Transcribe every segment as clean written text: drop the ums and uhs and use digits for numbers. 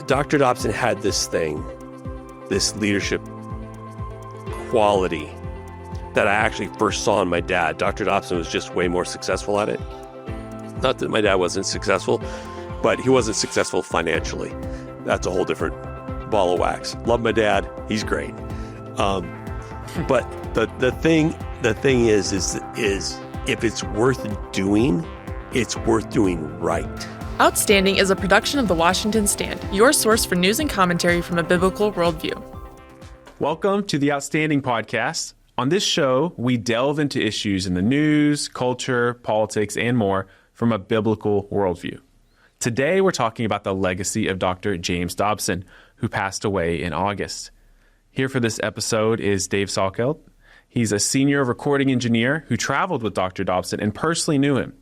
Dr. Dobson had this thing, this leadership quality that I actually first saw in my dad. Dr. Dobson was just way more successful at it. Not that my dad wasn't successful, but he wasn't successful financially. That's a whole different ball of wax. Love my dad. He's great. But the thing is if it's worth doing, it's worth doing right. Outstanding is a production of The Washington Stand, your source for news and commentary from a biblical worldview. Welcome to the Outstanding Podcast. On this show, we delve into issues in the news, culture, politics, and more from a biblical worldview. Today, we're talking about the legacy of Dr. James Dobson, who passed away in August. Here for this episode is Dave Salkeld. He's a senior recording engineer who traveled with Dr. Dobson and personally knew him.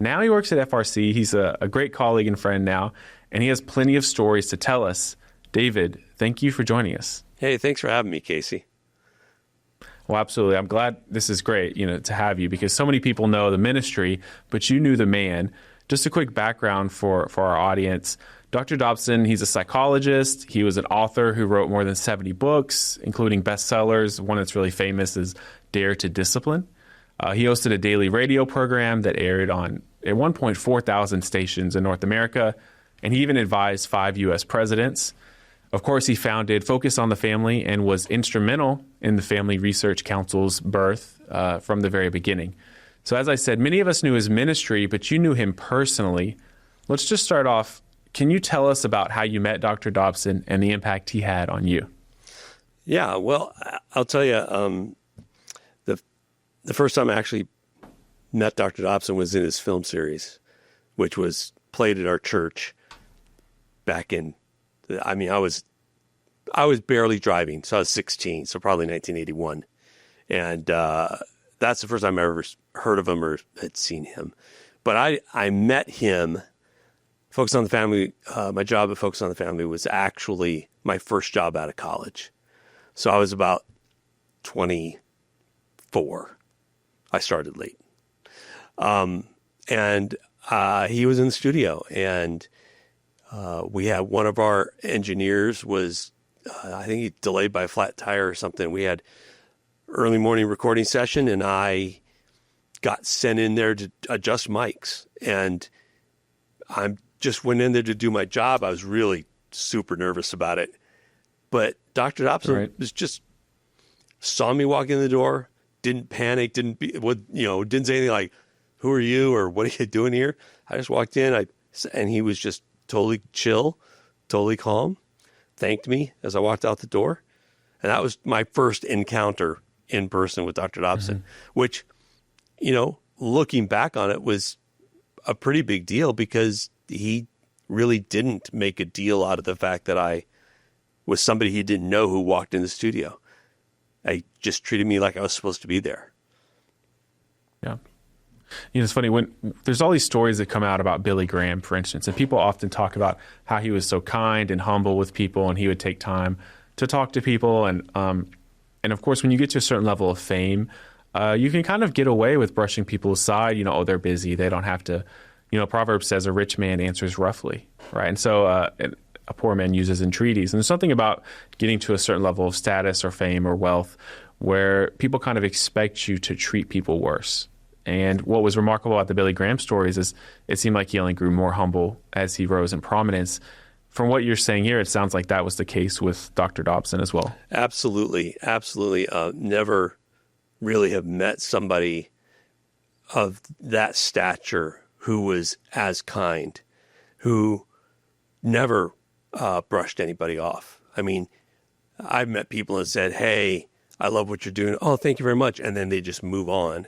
Now he works at FRC. He's a great colleague and friend now, and he has plenty of stories to tell us. David, thank you for joining us. Hey, thanks for having me, Casey. Well, absolutely. I'm glad this is great, to have you, because so many people know the ministry, but you knew the man. Just a quick background for our audience. Dr. Dobson, he's a psychologist. He was an author who wrote more than 70 books, including bestsellers. One that's really famous is Dare to Discipline. He hosted a daily radio program that aired on, at one point, 4,000 stations in North America, and he even advised 5 U.S. presidents. Of course, he founded Focus on the Family and was instrumental in the Family Research Council's birth from the very beginning. So as I said, many of us knew his ministry, but you knew him personally. Let's just start off. Can you tell us about how you met Dr. Dobson and the impact he had on you? Yeah, well, I'll tell you, the first time I actually met Dr. Dobson was in his film series, which was played at our church back in, I was barely driving, so I was 16, so probably 1981. And that's the first time I ever heard of him or had seen him. But I met him, Focus on the Family. My job at Focus on the Family was actually my first job out of college. So I was about 24. I started late. And he was in the studio, and we had one of our engineers was, I think he delayed by a flat tire or something. We had early morning recording session, and I got sent in there to adjust mics. And I just went in there to do my job. I was really super nervous about it. But Dr. Dobson was just saw me walk in the door, didn't panic, didn't say anything like, "Who are you?" or "What are you doing here?" I just walked in, and he was just totally chill, totally calm, thanked me as I walked out the door. And that was my first encounter in person with Dr. Dobson, which, looking back on it, was a pretty big deal because he really didn't make a deal out of the fact that I was somebody he didn't know who walked in the studio. He just treated me like I was supposed to be there. Yeah. It's funny when there's all these stories that come out about Billy Graham, for instance, and people often talk about how he was so kind and humble with people, and he would take time to talk to people. And of course, when you get to a certain level of fame, you can kind of get away with brushing people aside. Oh, they're busy. They don't have to. Proverbs says a rich man answers roughly, right? And so a poor man uses entreaties. And there's something about getting to a certain level of status or fame or wealth where people kind of expect you to treat people worse. And what was remarkable about the Billy Graham stories is it seemed like he only grew more humble as he rose in prominence. From what you're saying here, it sounds like that was the case with Dr. Dobson as well. Absolutely. Absolutely. Never really have met somebody of that stature who was as kind, who never brushed anybody off. I mean, I've met people and said, "Hey, I love what you're doing." "Oh, thank you very much." And then they just move on.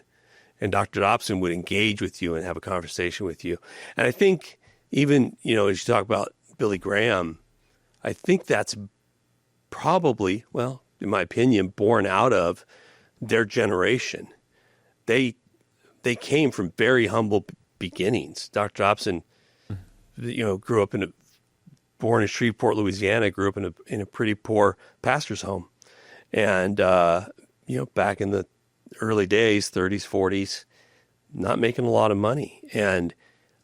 And Dr. Dobson would engage with you and have a conversation with you. And I think even, as you talk about Billy Graham, I think that's probably, well, in my opinion, born out of their generation. They came from very humble beginnings. Dr. Dobson, grew up born in Shreveport, Louisiana, grew up in a pretty poor pastor's home. And, back in the early days, 30s, 40s, not making a lot of money. And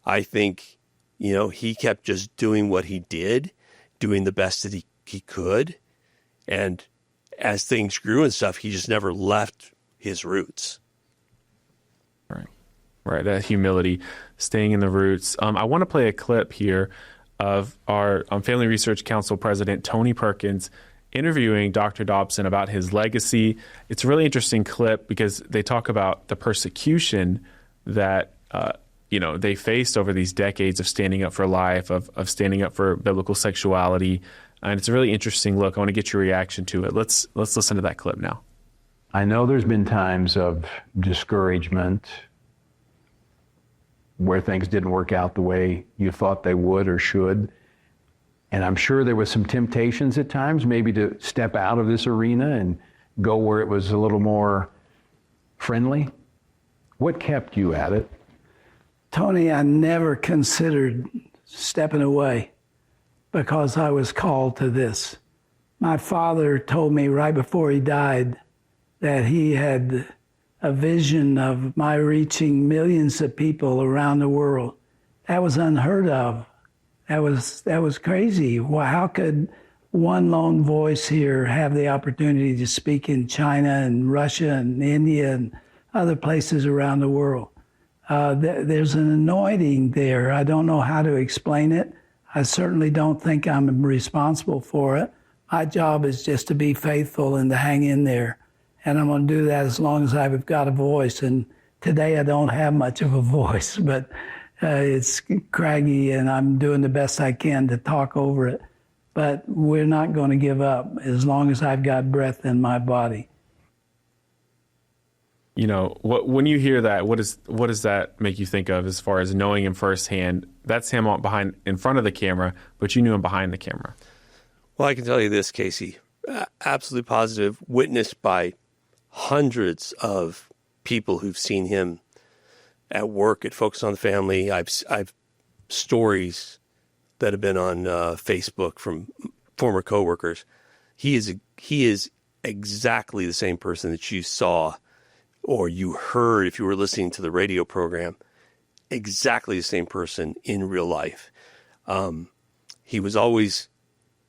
I think, he kept just doing what he did. doing the best that he could. And as things grew and stuff, he just never left his roots. Right. That humility, staying in the roots. I want to play a clip here of our Family Research Council president, Tony Perkins, interviewing Dr. Dobson about his legacy. It's a really interesting clip because they talk about the persecution that, they faced over these decades of standing up for life, of standing up for biblical sexuality. And it's a really interesting look. I want to get your reaction to it. Let's listen to that clip now. I know there's been times of discouragement where things didn't work out the way you thought they would or should. And I'm sure there was some temptations at times, maybe to step out of this arena and go where it was a little more friendly. What kept you at it? Tony, I never considered stepping away because I was called to this. My father told me right before he died that he had a vision of my reaching millions of people around the world. That was unheard of. That was crazy. Well, how could one lone voice here have the opportunity to speak in China and Russia and India and other places around the world? There's an anointing there. I don't know how to explain it. I certainly don't think I'm responsible for it. My job is just to be faithful and to hang in there. And I'm going to do that as long as I've got a voice. And today I don't have much of a voice, but it's craggy and I'm doing the best I can to talk over it. But we're not going to give up as long as I've got breath in my body. When you hear that, what does that make you think of as far as knowing him firsthand? That's him in front of the camera, but you knew him behind the camera. Well, I can tell you this, Casey, absolutely positive, witnessed by hundreds of people who've seen him at work at Focus on the Family. I've stories that have been on Facebook from former coworkers. He is exactly the same person that you saw or you heard if you were listening to the radio program. Exactly the same person in real life. He was always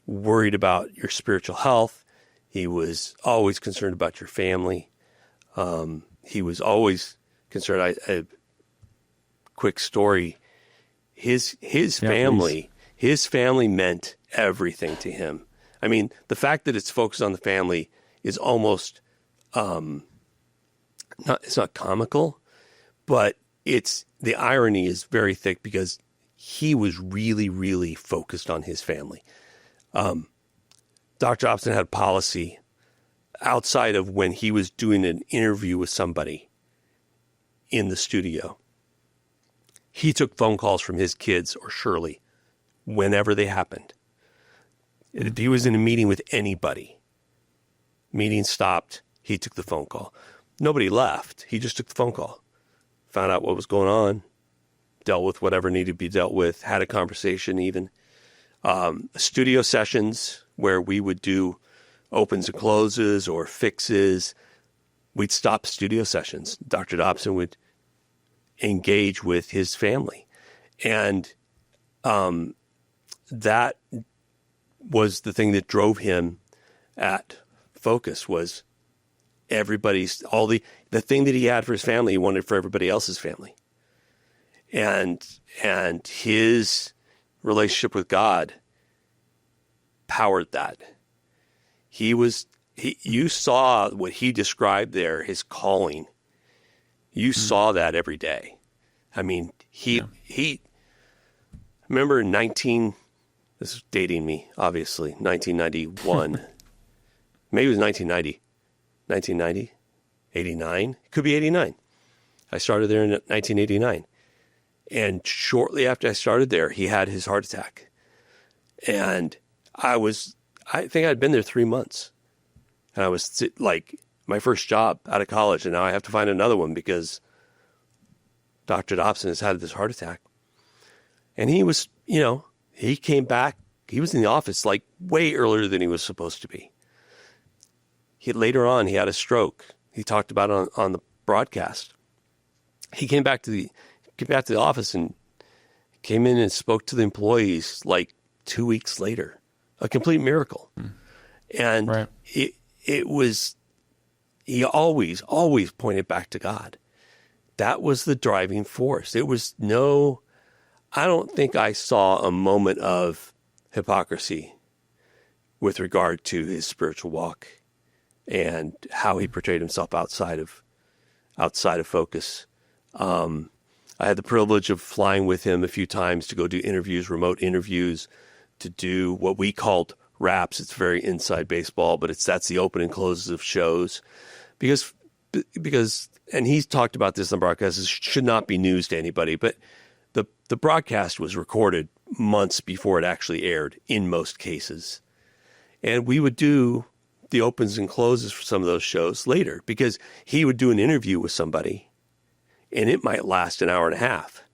worried about your spiritual health. He was always concerned about your family. He was always concerned. A quick story. His family, his family meant everything to him. I mean, the fact that it's focused on the family is almost it's not comical, but the irony is very thick because he was really, really focused on his family. Dr. Dobson had a policy outside of when he was doing an interview with somebody in the studio. He took phone calls from his kids or Shirley whenever they happened. If he was in a meeting with anybody, meeting stopped, he took the phone call. Nobody left. He just took the phone call, found out what was going on, dealt with whatever needed to be dealt with, had a conversation even. Studio sessions where we would do opens and closes or fixes. We'd stop studio sessions. Dr. Dobson would engage with his family. And that was the thing that drove him at Focus was the thing that he had for his family, he wanted for everybody else's family. And his relationship with God powered that. You saw what he described there, his calling. You saw that every day. I mean, he remember this is dating me, obviously, 1991. Maybe it was 1990. 1990? 89? It could be 89. I started there in 1989. And shortly after I started there, he had his heart attack. And I think I'd been there 3 months. And I was like my first job out of college. And now I have to find another one because Dr. Dobson has had this heart attack. And he was, he came back. He was in the office like way earlier than he was supposed to be. Later on, he had a stroke. He talked about it on the broadcast. He came back to the office and came in and spoke to the employees like 2 weeks later. a complete miracle. And Right. it was, he always pointed back to God. That was the driving force. It was I don't think I saw a moment of hypocrisy with regard to his spiritual walk and how he portrayed himself outside of focus. I had the privilege of flying with him a few times to go do interviews, remote interviews, to do what we called wraps. It's very inside baseball, but that's the open and closes of shows, because, and he's talked about this on broadcasts. It should not be news to anybody, but the broadcast was recorded months before it actually aired in most cases, and we would do the opens and closes for some of those shows later, because he would do an interview with somebody and it might last an hour and a half.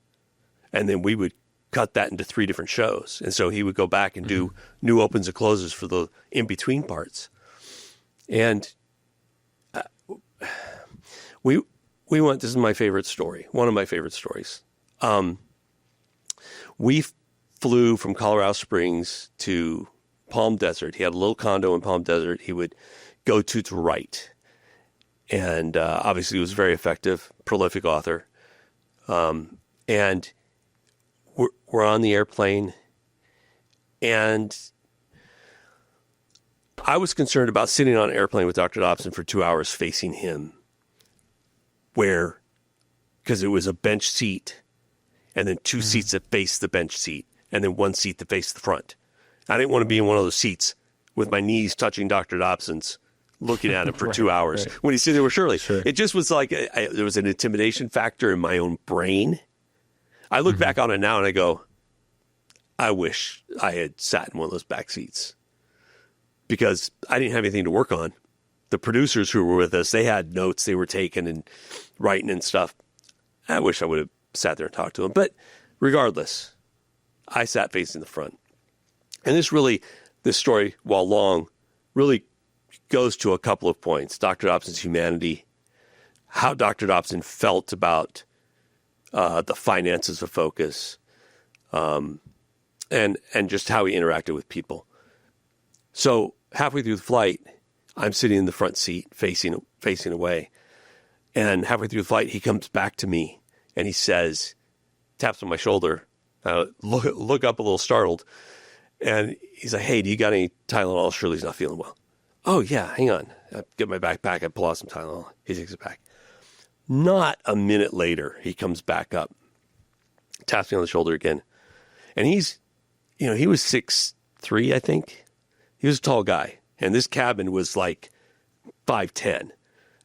And then we would cut that into 3 different shows. And so he would go back and do new opens and closes for the in-between parts. And we went, this is my favorite story, one of my favorite stories. We flew from Colorado Springs to Palm Desert. He had a little condo in Palm Desert he would go to write. And obviously he was very effective, prolific author. And we're on the airplane, and I was concerned about sitting on an airplane with Dr. Dobson for 2 hours facing him, because it was a bench seat and then 2 seats that faced the bench seat and then 1 seat that faced the front. I didn't want to be in one of those seats with my knees touching Dr. Dobson's, looking at him for 2 hours when he's sitting there with Shirley. Sure. It just was like there was an intimidation factor in my own brain. I look back on it now and I go, I wish I had sat in one of those back seats, because I didn't have anything to work on. The producers who were with us, they had notes they were taking and writing and stuff. I wish I would have sat there and talked to them. But regardless, I sat facing the front. And this story, while long, really goes to a couple of points. Dr. Dobson's humanity, how Dr. Dobson felt about the finances of Focus, and just how he interacted with people. So halfway through the flight, I'm sitting in the front seat facing away. And halfway through the flight, he comes back to me and he says, taps on my shoulder, look up a little startled. And he's like, hey, do you got any Tylenol? Shirley's not feeling well. Oh, yeah, hang on. I get my backpack. I pull out some Tylenol. He takes it back. Not a minute later, he comes back up, taps me on the shoulder again. And he was 6'3", I think. He was a tall guy. And this cabin was like 5'10".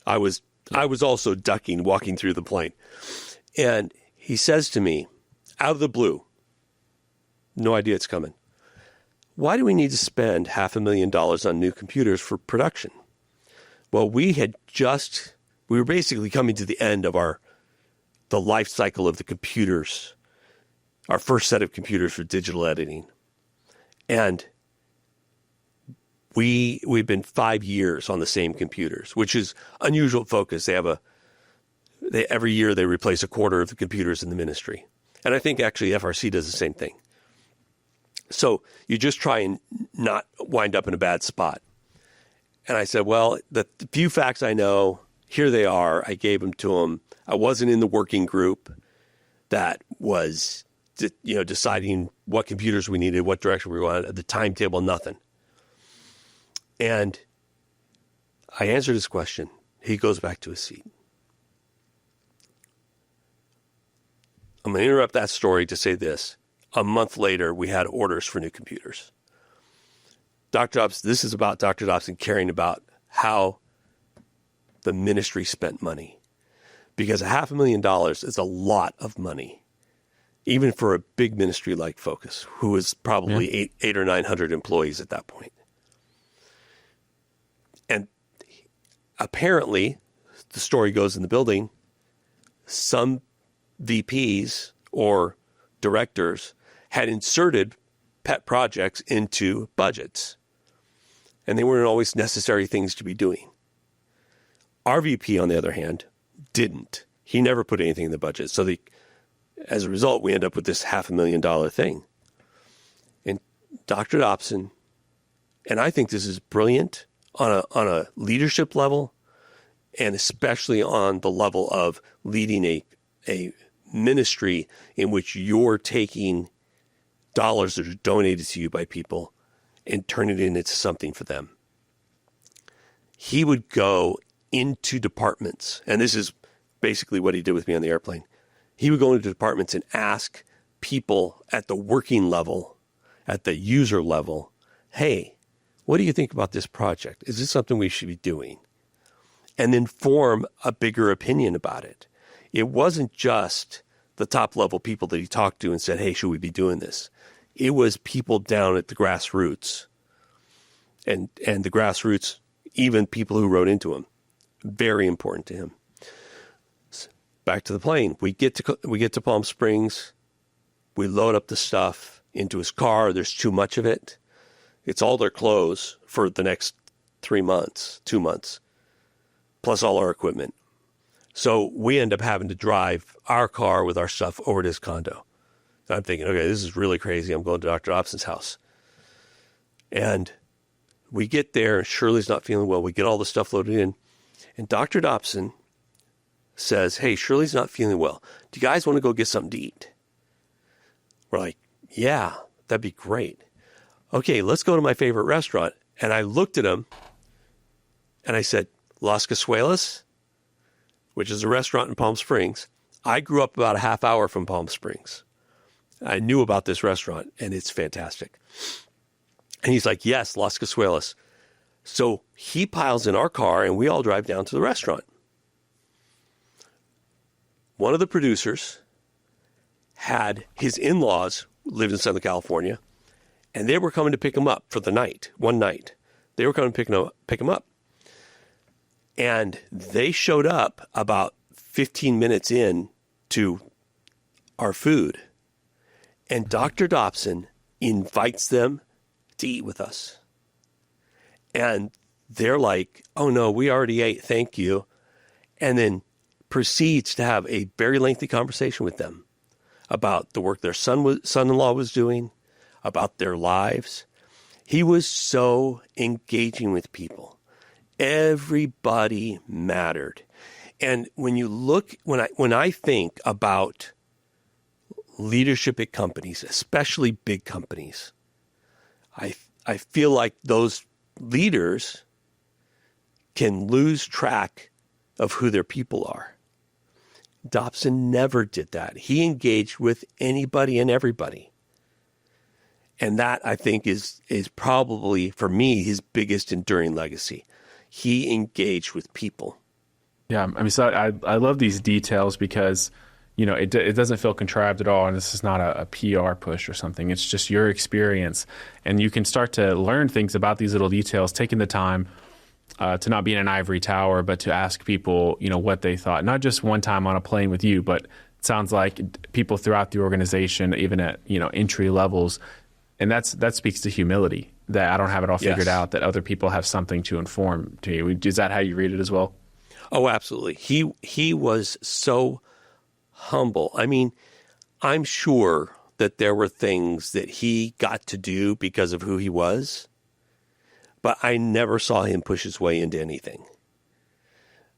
I was also ducking, walking through the plane. And he says to me, out of the blue, no idea it's coming, why do we need to spend $500,000 on new computers for production? Well, we were basically coming to the end of the life cycle of the computers, our first set of computers for digital editing. And we've been 5 years on the same computers, which is unusual at Focus. Every year they replace a quarter of the computers in the ministry. And I think actually FRC does the same thing. So you just try and not wind up in a bad spot. And I said, well, the few facts I know, here they are. I gave them to him. I wasn't in the working group that was, deciding what computers we needed, what direction we wanted, the timetable, nothing. And I answered his question. He goes back to his seat. I'm going to interrupt that story to say this. A month later, we had orders for new computers. This is about Dr. Dobson caring about how the ministry spent money. Because $500,000 is a lot of money, even for a big ministry like Focus, who was probably 800 or 900 employees at that point. And apparently, the story goes in the building, some VPs or directors had inserted pet projects into budgets, and they weren't always necessary things to be doing. Our VP, on the other hand, didn't. He never put anything in the budget. So as a result, we end up with this $500,000 thing. And Dr. Dobson And I think this is brilliant on a leadership level, and especially on the level of leading a ministry in which you're taking dollars that are donated to you by people and turning it into something for them. He would go into departments, and this is basically what he did with me on the airplane. He would go into departments and ask people at the working level, at the user level, hey, what do you think about this project? Is this something we should be doing? And then form a bigger opinion about it. It wasn't just the top level people that he talked to and said, hey, should we be doing this? It was people down at the grassroots. And the grassroots, even people who wrote into him, very important to him. Back to the plane. We get to Palm Springs. We load up the stuff into his car. There's too much of it. It's all their clothes for the next 2 months, plus all our equipment. So we end up having to drive our car with our stuff over to his condo. And I'm thinking, okay, this is really crazy. I'm going to Dr. Dobson's house. And we get there, and Shirley's not feeling well. We get all the stuff loaded in. And Dr. Dobson says, hey, Shirley's not feeling well. Do you guys want to go get something to eat? We're like, yeah, that'd be great. Okay, let's go to my favorite restaurant. And I looked at him, and I said, Las Casuelas, which is a restaurant in Palm Springs. I grew up about a half hour from Palm Springs. I knew about this restaurant, and it's fantastic. And he's like, yes, Las Casuelas. So he piles in our car, and we all drive down to the restaurant. One of the producers had his in-laws lived in Southern California, and they were coming to pick him up for the night, one night. They were coming to pick him up. And they showed up about 15 minutes in to our food. And Dr. Dobson invites them to eat with us. And they're like, oh no, we already ate, thank you. And then proceeds to have a very lengthy conversation with them about the work their son-in-law was doing, about their lives. He was so engaging with people. Everybody mattered. And when you look, when I think about leadership at companies, especially big companies, I feel like those leaders can lose track of who their people are. Dobson never did that. He engaged with anybody and everybody. And that, I think, is probably, for me, his biggest enduring legacy. He engaged with people. Yeah, I mean, so I love these details because, you know, it doesn't feel contrived at all, and this is not a PR push or something. It's just your experience, and you can start to learn things about these little details, taking the time to not be in an ivory tower, but to ask people, you know, what they thought. Not just one time on a plane with you, but it sounds like people throughout the organization, even at, you know, entry levels, and that speaks to humility. That I don't have it all figured out. That other people have something to inform to you. Is that how you read it as well? Oh, absolutely. He was so humble. I mean, I'm sure that there were things that he got to do because of who he was, but I never saw him push his way into anything.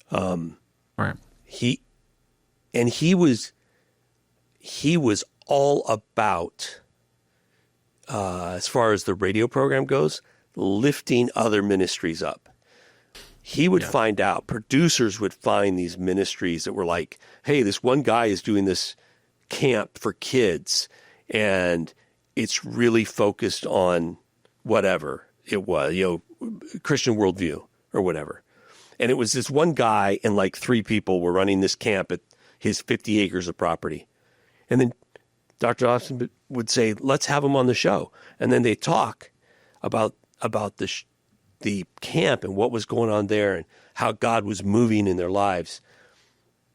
Right. He was all about, as far as the radio program goes, lifting other ministries up. He would find out, producers would find these ministries that were like, hey, this one guy is doing this camp for kids, and it's really focused on whatever it was, you know, Christian worldview or whatever. And it was this one guy and like 3 people were running this camp at his 50 acres of property. And then Dr. Dobson would say, let's have him on the show. And then they talk about the camp and what was going on there and how God was moving in their lives.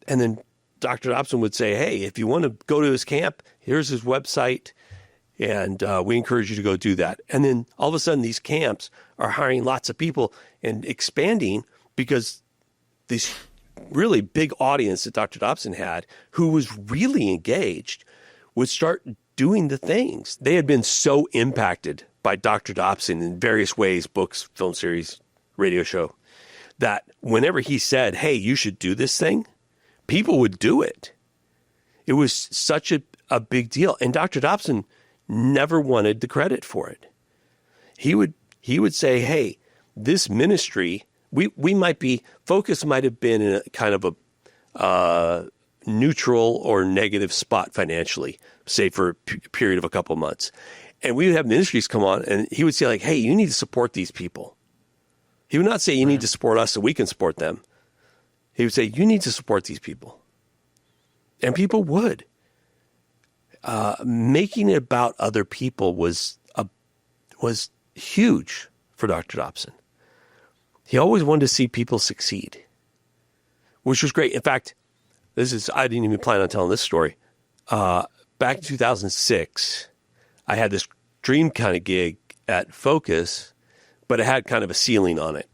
And then Dr. Dobson would say, hey, if you want to go to his camp, here's his website, and we encourage you to go do that. And then all of a sudden these camps are hiring lots of people and expanding because this really big audience that Dr. Dobson had, who was really engaged, would start doing the things. They had been so impacted by Dr. Dobson in various ways, books, film series, radio show, that whenever he said, hey, you should do this thing, people would do it. It was such a big deal. And Dr. Dobson never wanted the credit for it. He would say, hey, this ministry, we might be, focus might have been in a kind of a neutral or negative spot financially, say for a period of a couple months. And we would have ministries come on and he would say like, hey, you need to support these people. He would not say you need to support us so we can support them. He would say, you need to support these people. And people would. Making it about other people was huge for Dr. Dobson. He always wanted to see people succeed, which was great. In fact, I didn't even plan on telling this story. Back in 2006, I had this dream kind of gig at Focus, but it had kind of a ceiling on it.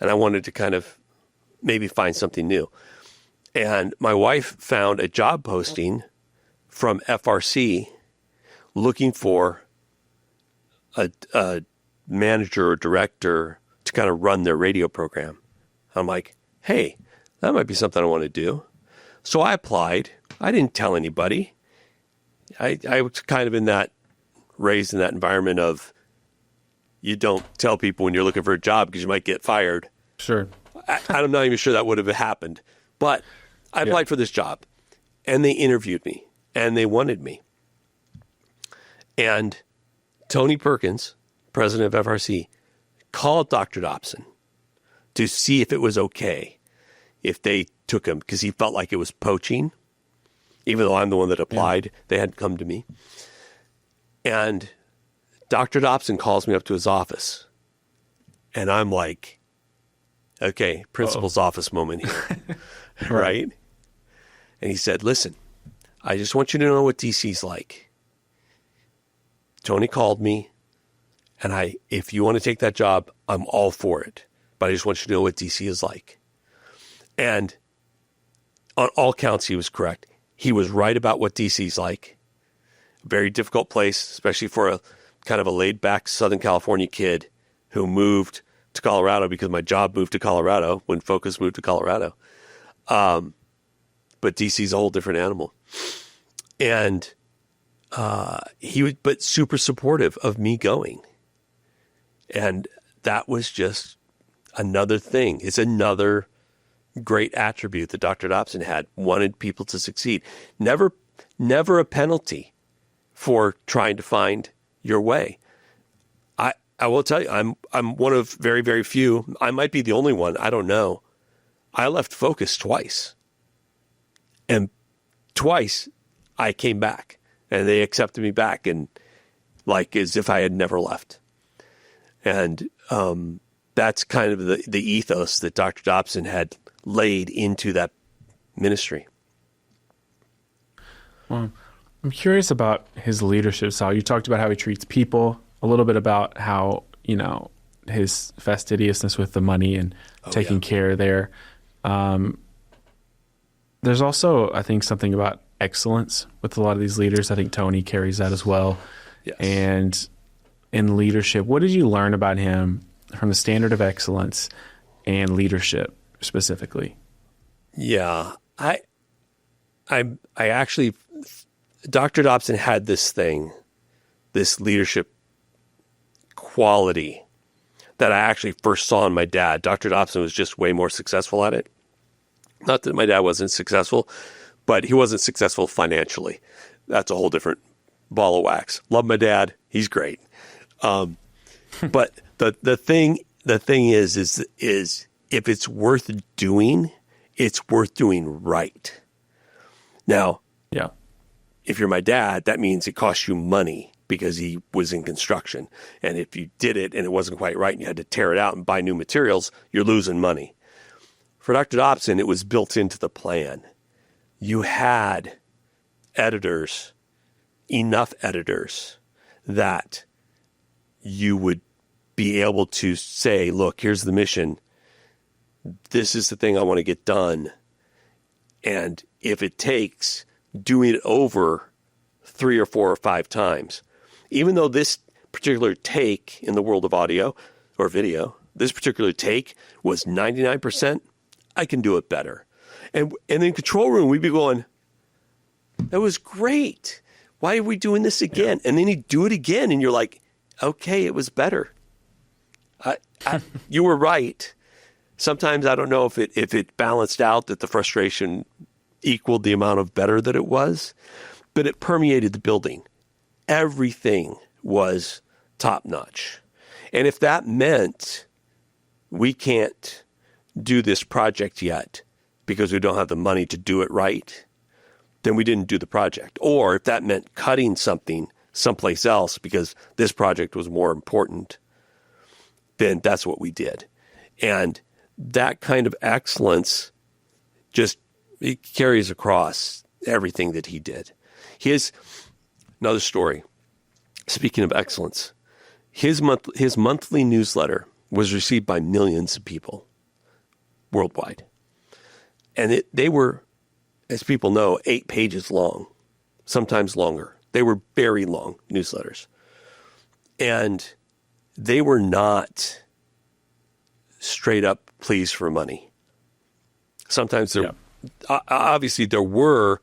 And I wanted to kind of maybe find something new. And my wife found a job posting from FRC looking for a manager or director to kind of run their radio program. I'm like, hey, that might be something I want to do. So I applied. I didn't tell anybody. I was kind of raised in that environment of you don't tell people when you're looking for a job because you might get fired. Sure. I'm not even sure that would have happened. But I applied for this job, and they interviewed me, and they wanted me. And Tony Perkins, president of FRC, called Dr. Dobson to see if it was okay if they took him, because he felt like it was poaching. Even though I'm the one that applied, they hadn't come to me. And Dr. Dobson calls me up to his office, and I'm like, okay, principal's office moment here, right? And he said, listen, I just want you to know what DC's like. Tony called me, and if you want to take that job, I'm all for it. But I just want you to know what DC is like. And on all counts, he was correct. He was right about what DC's like. A very difficult place, especially for a kind of a laid-back Southern California kid who moved to Colorado because my job moved to Colorado when Focus moved to Colorado. But DC's a whole different animal. And but super supportive of me going. And that was just another thing. It's another great attribute that Dr. Dobson had, wanted people to succeed. Never a penalty for trying to find your way. I will tell you, I'm one of very, very few. I might be the only one. I don't know. I left Focus twice. And twice I came back and they accepted me back, and like as if I had never left. And that's kind of the ethos that Dr. Dobson had laid into that ministry. Well, I'm curious about his leadership style. You talked about how he treats people, a little bit about how, his fastidiousness with the money and taking care there. There's also, I think, something about excellence with a lot of these leaders. I think Tony carries that as well. Yes. And in leadership, what did you learn about him from the standard of excellence and leadership specifically? Yeah, I actually, Dr. Dobson had this leadership quality that I actually first saw in my dad. Dr. Dobson was just way more successful at it. Not that my dad wasn't successful, but he wasn't successful financially. That's a whole different ball of wax. Love my dad. He's great. But the thing is if it's worth doing, it's worth doing right. Now, if you're my dad, that means it costs you money because he was in construction. And if you did it and it wasn't quite right and you had to tear it out and buy new materials, you're losing money. For Dr. Dobson, it was built into the plan. You had enough editors that you would be able to say, look, here's the mission. This is the thing I want to get done. And if it takes doing it over 3 or 4 or 5 times, even though this particular take in the world of audio or video, this particular take was 99%. I can do it better. And in control room, we'd be going, that was great. Why are we doing this again? And then he'd do it again, and you're like, okay, it was better. You were right. Sometimes I don't know if it balanced out, that the frustration equaled the amount of better that it was, but it permeated the building. Everything was top notch. And if that meant we can't do this project yet because we don't have the money to do it right, then we didn't do the project. Or if that meant cutting something someplace else because this project was more important, then that's what we did. And that kind of excellence just it carries across everything that he did. Another story, speaking of excellence, his monthly newsletter was received by millions of people worldwide. And they were, as people know, 8 pages long, sometimes longer. They were very long newsletters. And they were not straight up pleas for money. Sometimes obviously there were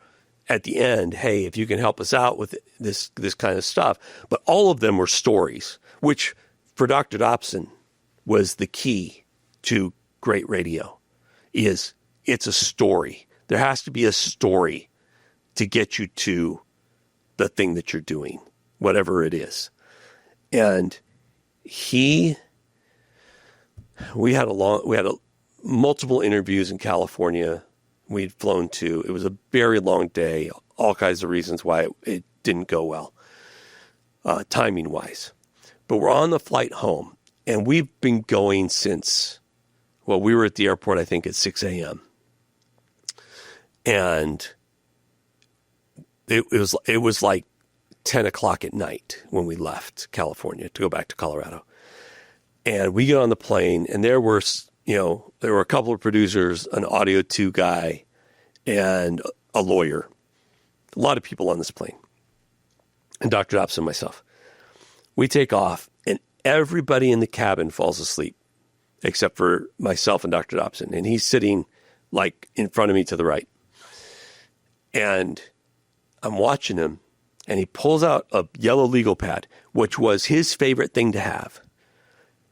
at the end, hey, if you can help us out with this kind of stuff. But all of them were stories, which for Dr. Dobson was the key to great radio, is it's a story. There has to be a story to get you to the thing that you're doing, whatever it is. And we had multiple interviews in California. We'd flown to. It was a very long day, all kinds of reasons why it didn't go well, timing-wise. But we're on the flight home, and we've been going since, we were at the airport, I think, at 6 a.m. And it was like 10 o'clock at night when we left California to go back to Colorado. And we get on the plane, and there were a couple of producers, an Audio 2 guy, and a lawyer. A lot of people on this plane. And Dr. Dobson and myself. We take off, and everybody in the cabin falls asleep, except for myself and Dr. Dobson. And he's sitting, like, in front of me to the right. And I'm watching him, and he pulls out a yellow legal pad, which was his favorite thing to have.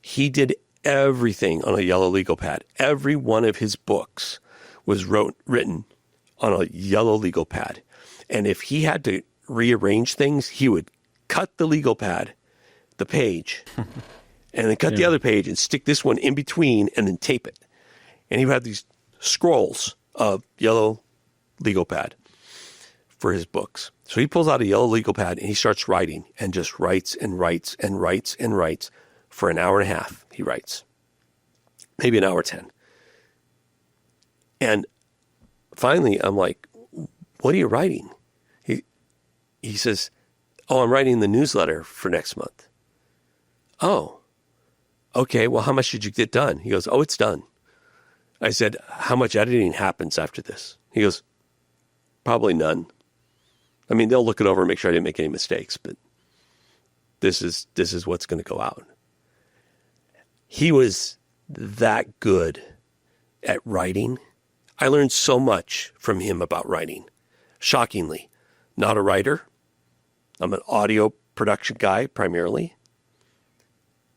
He did everything on a yellow legal pad. Every one of his books was written on a yellow legal pad. And if he had to rearrange things, he would cut the legal pad, the page, and then cut the other page and stick this one in between and then tape it. And he would have these scrolls of yellow legal pad for his books. So he pulls out a yellow legal pad and he starts writing and just writes and writes and writes and writes. For an hour and a half, he writes. Maybe an hour 10. And finally, I'm like, what are you writing? He says, I'm writing the newsletter for next month. Oh, okay. Well, how much did you get done? He goes, it's done. I said, how much editing happens after this? He goes, probably none. I mean, they'll look it over and make sure I didn't make any mistakes, but this is what's going to go out. He was that good at writing. I learned so much from him about writing. Shockingly, not a writer. I'm an audio production guy primarily.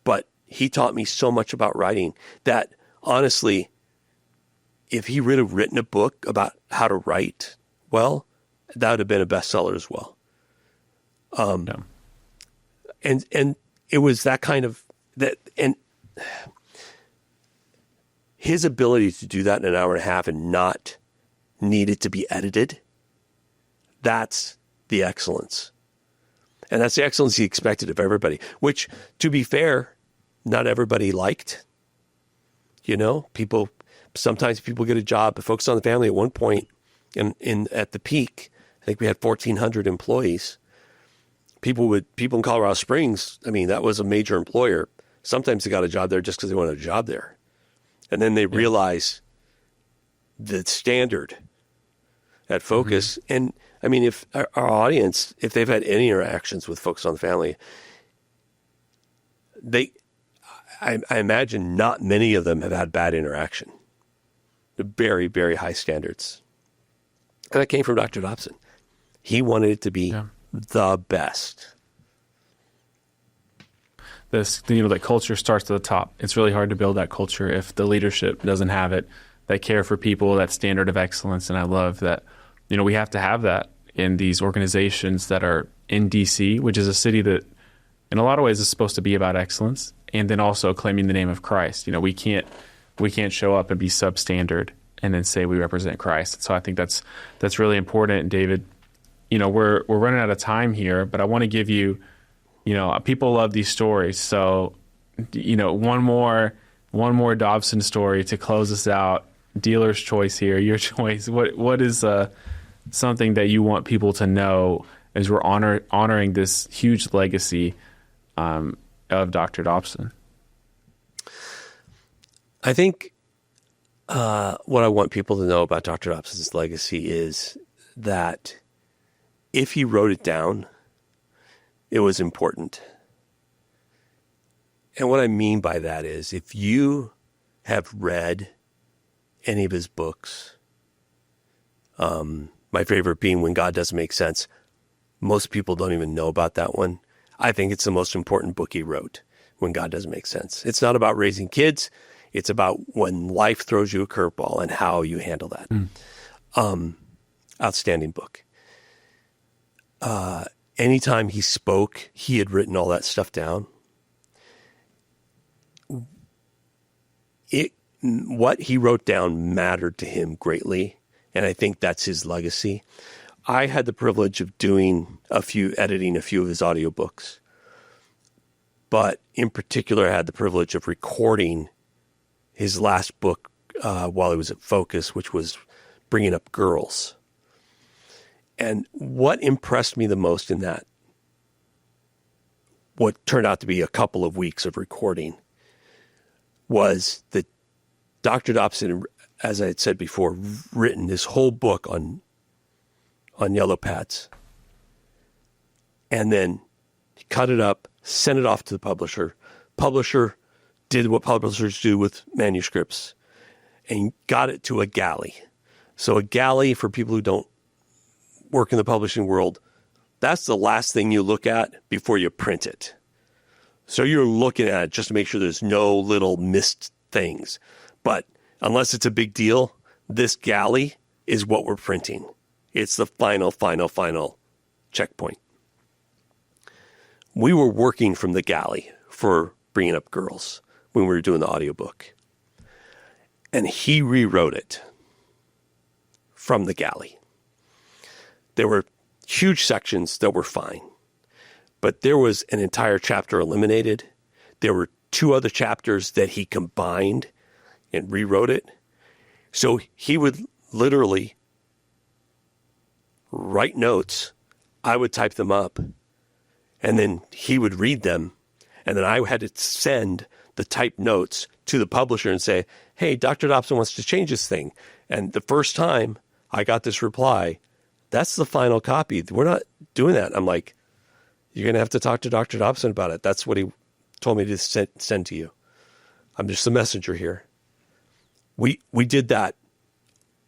But he taught me so much about writing that, honestly, if he would have written a book about how to write well, that would have been a bestseller as well. And it was that kind of that, and his ability to do that in an hour and a half and not need it to be edited, that's the excellence. And that's the excellence he expected of everybody, which, to be fair, not everybody liked. Sometimes people get a job, but Focus on the Family at one point at the peak, I think we had 1,400 employees. People in Colorado Springs, I mean, that was a major employer. Sometimes they got a job there just because they wanted a job there. And then they realize the standard at Focus. Mm-hmm. And I mean, if our audience, if they've had any interactions with Focus on the Family, I imagine not many of them have had bad interaction. They're very, very high standards. And that came from Dr. Dobson. He wanted it to be the best. That culture starts at the top. It's really hard to build that culture if the leadership doesn't have it, that care for people, that standard of excellence. And I love that, we have to have that in these organizations that are in DC, which is a city that in a lot of ways is supposed to be about excellence, and then also claiming the name of Christ. We can't show up and be substandard and then say we represent Christ. So I think that's really important. And David, we're running out of time here, but I want to give you, people love these stories. So, one more Dobson story to close us out. Dealer's choice here, your choice. What is something that you want people to know as we're honoring this huge legacy of Dr. Dobson? I think what I want people to know about Dr. Dobson's legacy is that if he wrote it down, it was important. And what I mean by that is if you have read any of his books, my favorite being When God Doesn't Make Sense, most people don't even know about that one. I think it's the most important book he wrote, When God Doesn't Make Sense. It's not about raising kids. It's about when life throws you a curveball and how you handle that. Outstanding book. Anytime he spoke, he had written all that stuff down. What he wrote down mattered to him greatly, and I think that's his legacy. I had the privilege of editing a few of his audiobooks, but in particular, I had the privilege of recording his last book while he was at Focus, which was Bringing Up Girls. And what impressed me the most in that, what turned out to be a couple of weeks of recording, was that Dr. Dobson, as I had said before, written this whole book on yellow pads. And then he cut it up, sent it off to the publisher. Publisher did what publishers do with manuscripts and got it to a galley. So a galley, for people who don't work in the publishing world, that's the last thing you look at before you print it. So you're looking at it just to make sure there's no little missed things. But unless it's a big deal, this galley is what we're printing. It's the final checkpoint. We were working from the galley for Bringing Up Girls when we were doing the audiobook. And he rewrote it from the galley. There were huge sections that were fine, but there was an entire chapter eliminated. There were 2 other chapters that he combined and rewrote it. So he would literally write notes. I would type them up, and then he would read them. And then I had to send the typed notes to the publisher and say, hey, Dr. Dobson wants to change this thing. And the first time I got this reply, that's the final copy. We're not doing that. I'm like, you're going to have to talk to Dr. Dobson about it. That's what he told me to send to you. I'm just the messenger here. We did that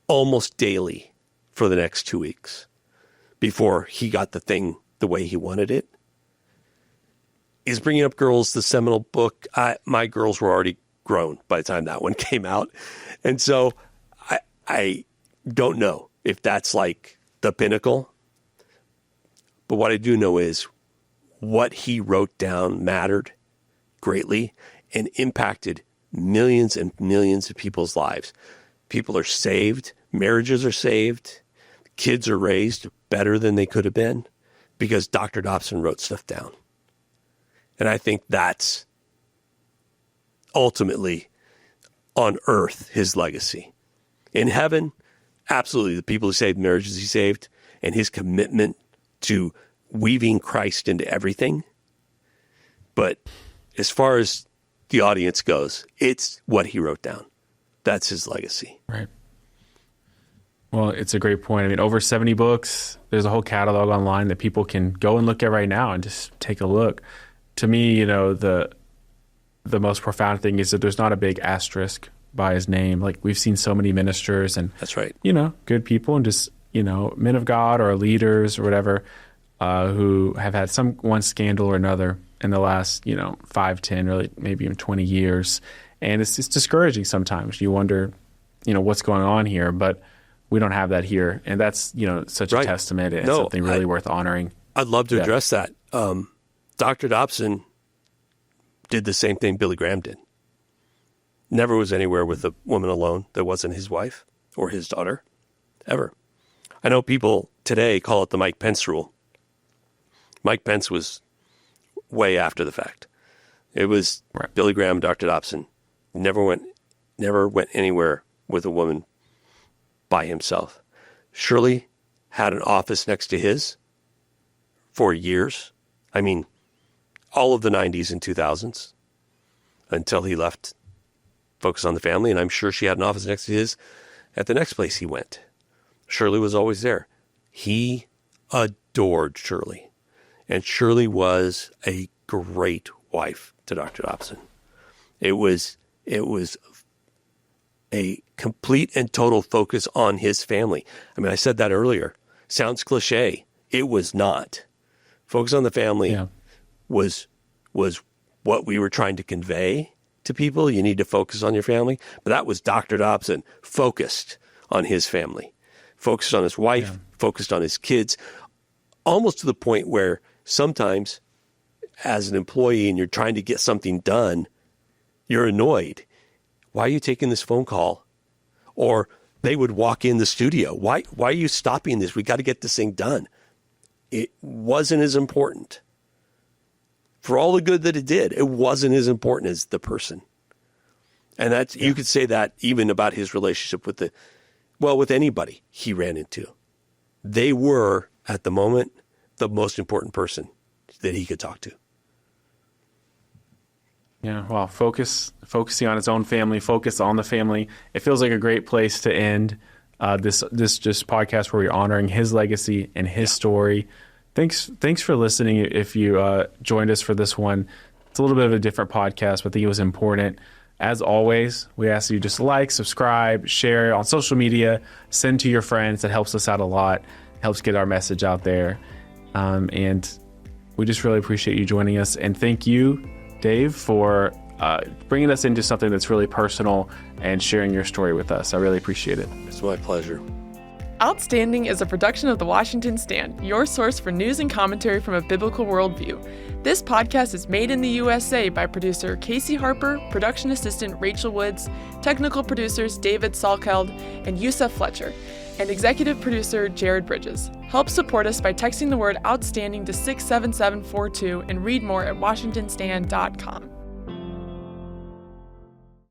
almost daily for the next 2 weeks before he got the thing the way he wanted it. Is Bringing Up Girls the seminal book? My girls were already grown by the time that one came out. And so I don't know if that's like the pinnacle. But what I do know is what he wrote down mattered greatly and impacted millions and millions of people's lives. People are saved. Marriages are saved. Kids are raised better than they could have been because Dr. Dobson wrote stuff down. And I think that's ultimately on earth his legacy. In heaven, absolutely, the people who saved marriages he saved, and his commitment to weaving Christ into everything. But as far as the audience goes, it's what he wrote down. That's his legacy. Right. Well, it's a great point. I mean, over 70 books. There's a whole catalog online that people can go and look at right now and just take a look. To me, the most profound thing is that there's not a big asterisk by his name. Like, we've seen so many ministers and, That's right. Good people and just, men of God or leaders or whatever, who have had one scandal or another in the last, 5, 10, really maybe even 20 years. And it's discouraging sometimes. You wonder, what's going on here, but we don't have that here. And that's, such a testament and something really worth honoring. I'd love to address that. Dr. Dobson did the same thing Billy Graham did. Never was anywhere with a woman alone that wasn't his wife or his daughter, ever. I know people today call it the Mike Pence rule. Mike Pence was way after the fact. It was Billy Graham, Dr. Dobson. Never went anywhere with a woman by himself. Shirley had an office next to his for years. I mean, all of the 90s and 2000s until he left Focus on the Family. And I'm sure she had an office next to his at the next place he went. Shirley was always there. He adored Shirley. And Shirley was a great wife to Dr. Dobson. It was a complete and total focus on his family. I mean, I said that earlier. Sounds cliche. It was not. Focus on the Family was what we were trying to convey to people. You need to focus on your family. But that was Dr. Dobson focused on his family, focused on his wife, focused on his kids, almost to the point where sometimes as an employee and you're trying to get something done, you're annoyed. Why are you taking this phone call? Or they would walk in the studio. Why are you stopping this? We got to get this thing done. It wasn't as important. For all the good that it did, it wasn't as important as the person. And that's you could say that even about his relationship with with anybody he ran into. They were, at the moment, the most important person that he could talk to. Yeah, well, focusing on his own family, focus on the family. It feels like a great place to end this just podcast where we're honoring his legacy and his story. Thanks for listening. If you joined us for this one, it's a little bit of a different podcast, but I think it was important. As always, we ask you just like, subscribe, share on social media, send to your friends. That helps us out a lot, helps get our message out there. And we just really appreciate you joining us. And thank you, Dave, for bringing us into something that's really personal and sharing your story with us. I really appreciate it. It's my pleasure. Outstanding is a production of The Washington Stand, your source for news and commentary from a biblical worldview. This podcast is made in the USA by producer Casey Harper, production assistant Rachel Woods, technical producers David Salkeld and Yusuf Fletcher, and executive producer Jared Bridges. Help support us by texting the word outstanding to 67742 and read more at washingtonstand.com.